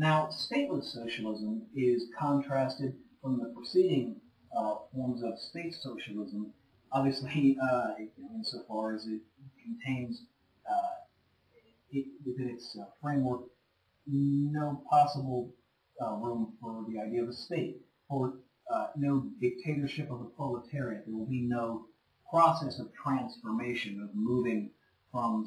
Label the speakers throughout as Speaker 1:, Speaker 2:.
Speaker 1: Now, stateless socialism is contrasted from the preceding forms of state socialism, obviously insofar as it contains within its framework no possible room for the idea of a state, or no dictatorship of the proletariat. There will be no process of transformation, of moving from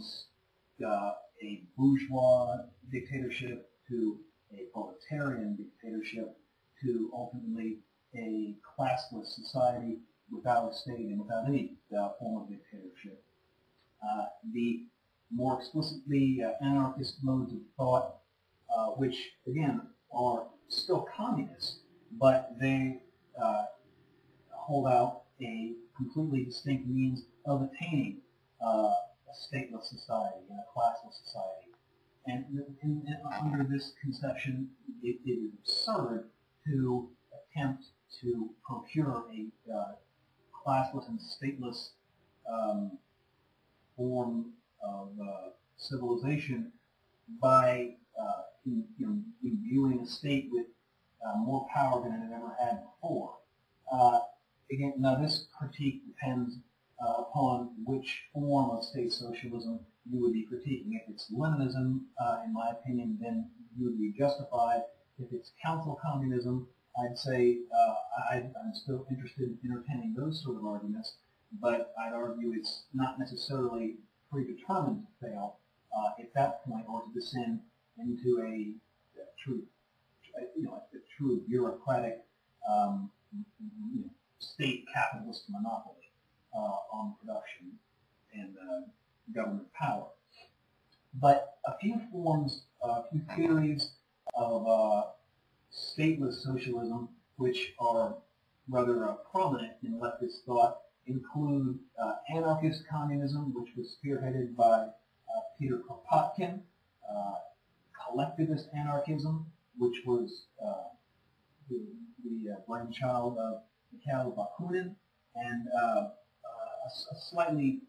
Speaker 1: a bourgeois dictatorship to a proletarian dictatorship to ultimately a classless society without a state and without any form of dictatorship. The more explicitly anarchist modes of thought, which again are still communist, but they hold out a completely distinct means of attaining a stateless society and a classless society. And under this conception, it is absurd to attempt to procure a classless and stateless form of civilization by imbuing a state with more power than it had ever had before. Again, now this critique depends upon which form of state socialism you would be critiquing. If it's Leninism, in my opinion, then you would be justified. If it's council communism, I'd say I'm still interested in entertaining those sort of arguments, but I'd argue it's not necessarily predetermined to fail at that point, or to descend into a true bureaucratic state capitalist monopoly on production and government power. But a few theories of stateless socialism, which are rather prominent in leftist thought, include anarchist communism, which was spearheaded by Peter Kropotkin, collectivist anarchism, which was the brainchild of Mikhail Bakunin, and a slightly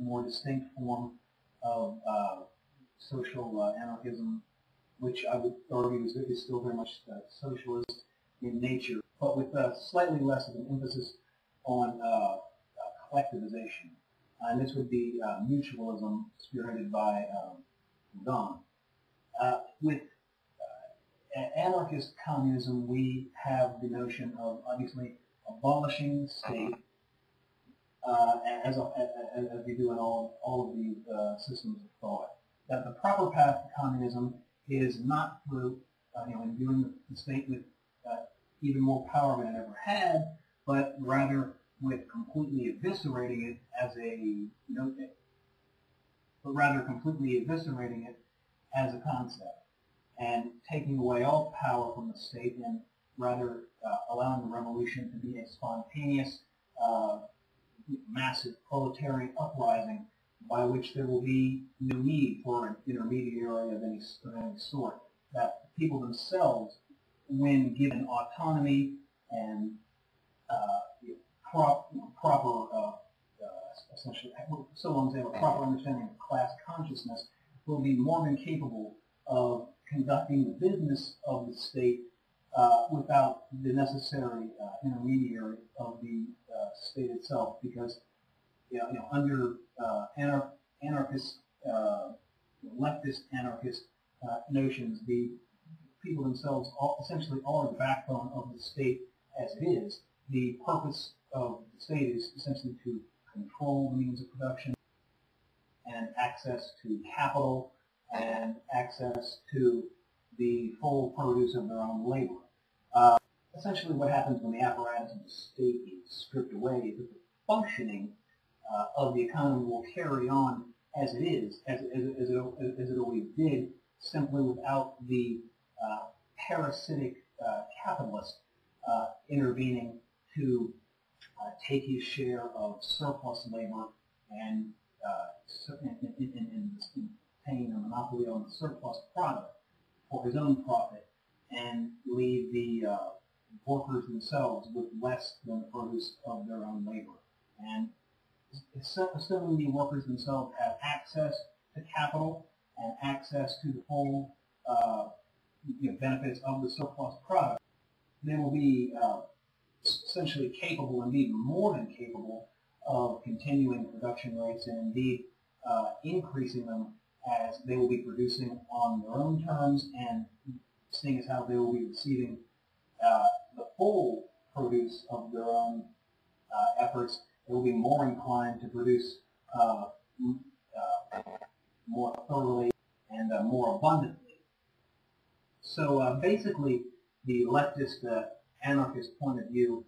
Speaker 1: more distinct form of social anarchism, which I would argue is still very much socialist in nature, but with slightly less of an emphasis on collectivization. And this would be mutualism, spearheaded by Don. With anarchist communism, we have the notion of obviously abolishing the state, as we do in all of these systems of thought. That the proper path to communism is not through imbuing the state with even more power than it ever had, but rather with completely eviscerating it as a concept, and taking away all power from the state, and rather allowing the revolution to be a spontaneous, massive proletarian uprising by which there will be no need for an intermediary of any sort. That the people themselves, when given autonomy and proper, essentially, so long as they have a proper understanding of class consciousness, will be more than capable of conducting the business of the state without the necessary intermediary of the state itself, because under anarchist, leftist anarchist notions, the people themselves essentially are the backbone of the state as it is. The purpose of the state is essentially to control the means of production and access to capital and access to the full produce of their own labor. Essentially what happens when the apparatus of the state is stripped away is that the functioning of the economy will carry on as it is, as it always did, simply without the parasitic capitalist intervening to take his share of surplus labor and obtain a monopoly on the surplus product for his own profit, and leave the workers themselves with less than the produce of their own labor. And assuming the workers themselves have access to capital and access to the full benefits of the surplus product, they will be essentially capable, indeed more than capable, of continuing production rates and indeed increasing them as they will be producing on their own terms, and seeing as how they will be receiving the full produce of their own efforts, they will be more inclined to produce more thoroughly and more abundantly. So basically, the leftist anarchist point of view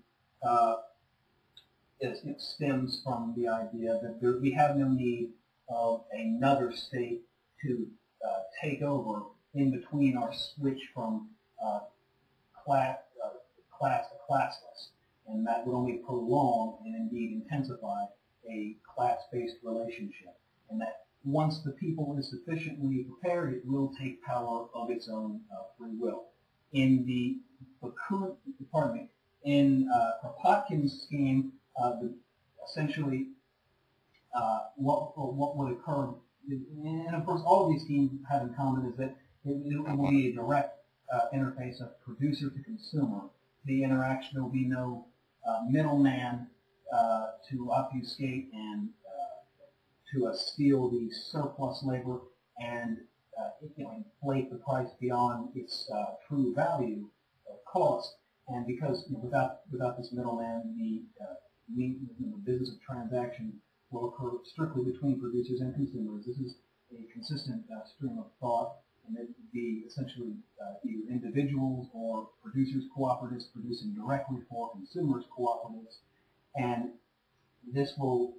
Speaker 1: stems from the idea that we have no need of another state to take over in between our switch from class to classless, and that would only prolong and indeed intensify a class-based relationship, and that once the people is sufficiently prepared, it will take power of its own free will. In the current, in Kropotkin's scheme, essentially what would occur, and of course all of these schemes have in common is that it will be a direct interface of producer to consumer. The interaction, there will be no middleman to obfuscate and to steal the surplus labor and inflate the price beyond its true value or cost. And because without this middleman, the business of transaction will occur strictly between producers and consumers. This is a consistent stream of thought, and it would be essentially either individuals or producers cooperatives producing directly for consumers cooperatives, and this will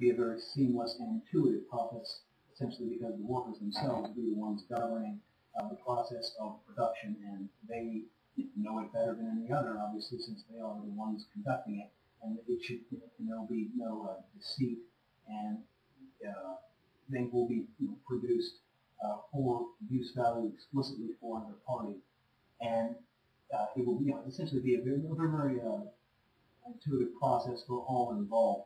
Speaker 1: be a very seamless and intuitive process, essentially because the workers themselves will be the ones governing the process of production, and they know it better than any other, obviously, since they are the ones conducting it, and it should, there'll be no deceit, and they will be produced for use value explicitly for another party, and it will essentially be a very intuitive process for all involved.